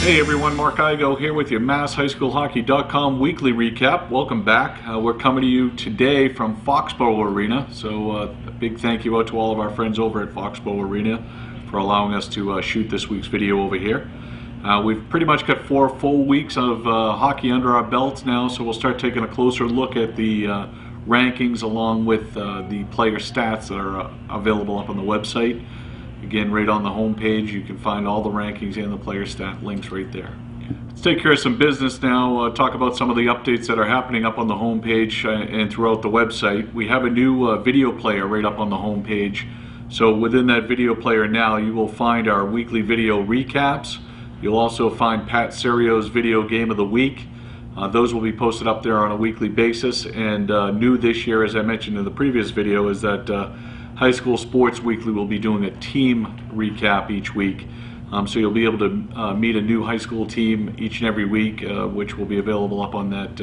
Hey everyone, Mark Igo here with your MassHSHockey.com weekly recap. Welcome back. We're coming to you today from Foxborough Arena. So a big thank you out to all of our friends over at Foxborough Arena for allowing us to shoot this week's video over here. We've pretty much got 4 full weeks of hockey under our belts now, so we'll start taking a closer look at the rankings along with the player stats that are available up on the website. Again, right on the home page, you can find all the rankings and the player stat links right there. Let's take care of some business now, talk about some of the updates that are happening up on the home page and throughout the website. We have a new video player right up on the home page. So within that video player now, you will find our weekly video recaps. You'll also find Pat Serio's video game of the week. Those will be posted up there on a weekly basis. And new this year, as I mentioned in the previous video, is that High School Sports Weekly will be doing a team recap each week. So you'll be able to meet a new high school team each and every week, which will be available up on that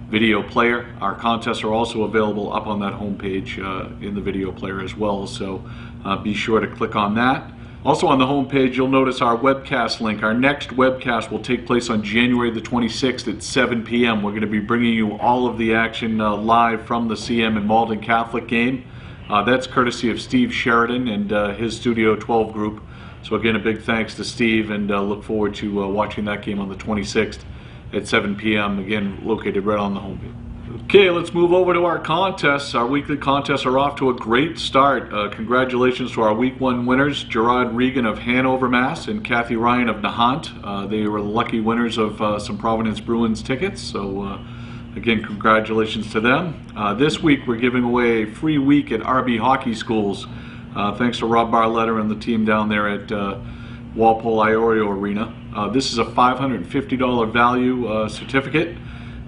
video player. Our contests are also available up on that homepage in the video player as well, so be sure to click on that. Also on the homepage, you'll notice our webcast link. Our next webcast will take place on January the 26th at 7 p.m. We're going to be bringing you all of the action live from the CM and Malden Catholic game. That's courtesy of Steve Sheridan and his Studio 12 group. So again, a big thanks to Steve, and look forward to watching that game on the 26th at 7 p.m. Again, located right on the homepage. Okay, let's move over to our contests. Our weekly contests are off to a great start. Congratulations to our Week 1 winners, Gerard Regan of Hanover, Mass. and Kathy Ryan of Nahant. They were the lucky winners of some Providence Bruins tickets. So again, congratulations to them. This week we're giving away a free week at RB Hockey Schools. Thanks to Rob Barletta and the team down there at Walpole Iorio Arena. This is a $550 value certificate.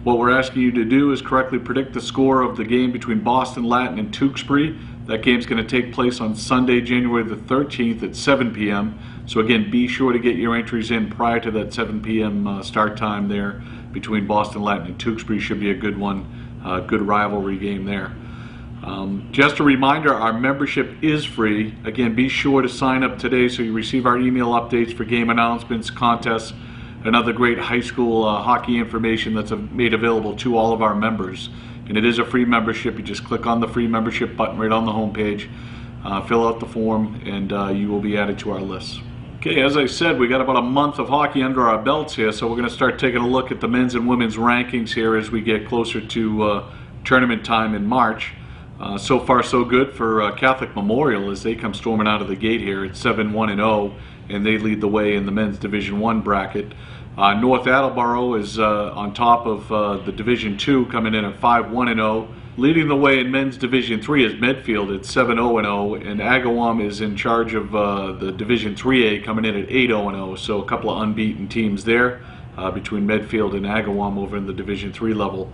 What we're asking you to do is correctly predict the score of the game between Boston Latin and Tewksbury. That game's going to take place on Sunday, January the 13th at 7 p.m. So again, be sure to get your entries in prior to that 7 p.m. Start time there between Boston Latin and Tewksbury. Should be a good one, good rivalry game there. Just a reminder, our membership is free. Again, be sure to sign up today so you receive our email updates for game announcements, contests, and other great high school hockey information that's made available to all of our members. And it is a free membership. You just click on the free membership button right on the home page, fill out the form, and you will be added to our list. Okay, as I said, we got about a month of hockey under our belts here, so we're going to start taking a look at the men's and women's rankings here as we get closer to tournament time in March. So far so good for Catholic Memorial as they come storming out of the gate here at 7-1-0, and they lead the way in the men's Division I bracket. North Attleboro is on top of the Division II, coming in at 5-1-0. Leading the way in men's Division III is Medfield at 7-0-0, and Agawam is in charge of the Division IIIA, coming in at 8-0-0. So a couple of unbeaten teams there between Medfield and Agawam over in the Division III level.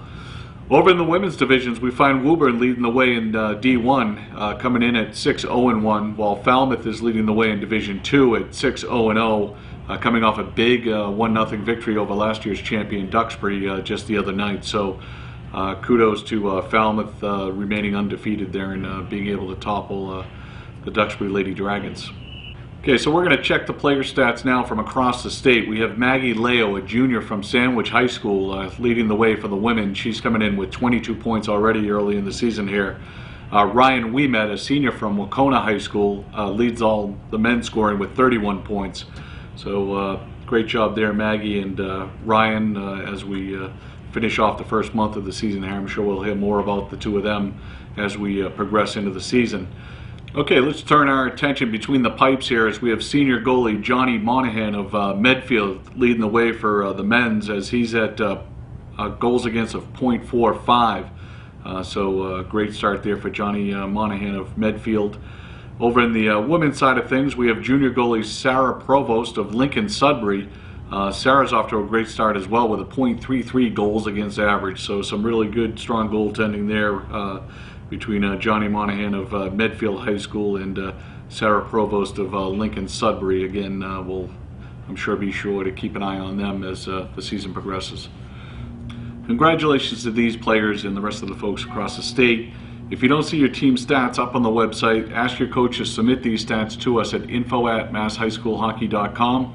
Over in the women's divisions, we find Woburn leading the way in D1, coming in at 6-0-1, while Falmouth is leading the way in Division II at 6-0-0, coming off a big 1-0 victory over last year's champion Duxbury just the other night. So kudos to Falmouth remaining undefeated there and being able to topple the Duxbury Lady Dragons. Okay, so we're going to check the player stats now from across the state. We have Maggie Leo, a junior from Sandwich High School, leading the way for the women. She's coming in with 22 points already early in the season here. Ryan Weemet, a senior from Wacona High School, leads all the men scoring with 31 points. So great job there, Maggie and Ryan, as we finish off the first month of the season here. I'm sure we'll hear more about the two of them as we progress into the season. Okay, let's turn our attention between the pipes here as we have senior goalie Johnny Monahan of Medfield leading the way for the men's, as he's at goals against of .45. So great start there for Johnny Monahan of Medfield. Over in the women's side of things, we have junior goalie Sarah Provost of Lincoln Sudbury. Sarah's off to a great start as well with a .33 goals against average. So some really good, strong goaltending there between Johnny Monahan of Medfield High School and Sarah Provost of Lincoln Sudbury. Again, we'll, I'm sure, be sure to keep an eye on them as the season progresses. Congratulations to these players and the rest of the folks across the state. If you don't see your team stats up on the website, ask your coach to submit these stats to us at info@masshschoolhockey.com.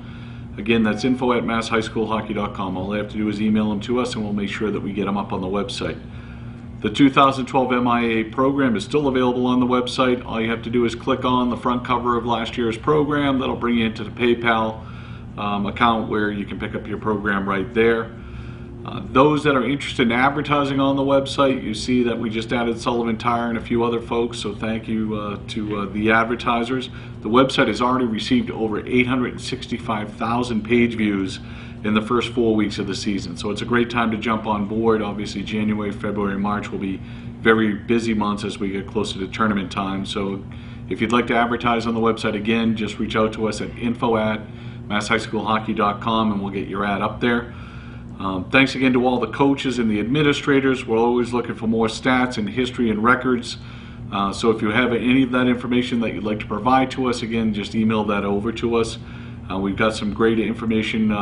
Again, that's info@MassHSHockey.com. All they have to do is email them to us, and we'll make sure that we get them up on the website. The 2012 MIA program is still available on the website. All you have to do is click on the front cover of last year's program. That'll bring you into the PayPal account where you can pick up your program right there. Those that are interested in advertising on the website, you see that we just added Sullivan Tire and a few other folks, so thank you to the advertisers. The website has already received over 865,000 page views in the first 4 weeks of the season, so it's a great time to jump on board. Obviously January, February, March will be very busy months as we get closer to tournament time, so if you'd like to advertise on the website, again, just reach out to us at info@MassHSHockey.com and we'll get your ad up there. Thanks again to all the coaches and the administrators. We're always looking for more stats and history and records. So if you have any of that information that you'd like to provide to us, again, just email that over to us. We've got some great information,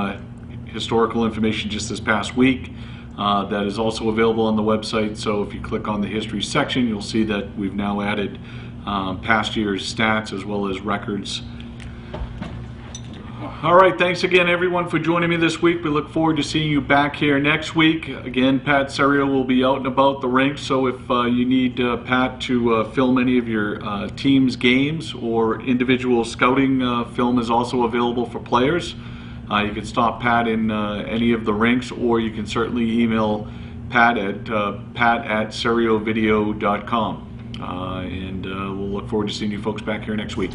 historical information just this past week that is also available on the website. So if you click on the history section, you'll see that we've now added past year's stats as well as records. All right, thanks again everyone for joining me this week. We look forward to seeing you back here next week. Again, Pat Serio will be out and about the rink, so if you need Pat to film any of your team's games or individual scouting, film is also available for players. You can stop Pat in any of the rinks, or you can certainly email Pat at seriovideo.com. And we'll look forward to seeing you folks back here next week.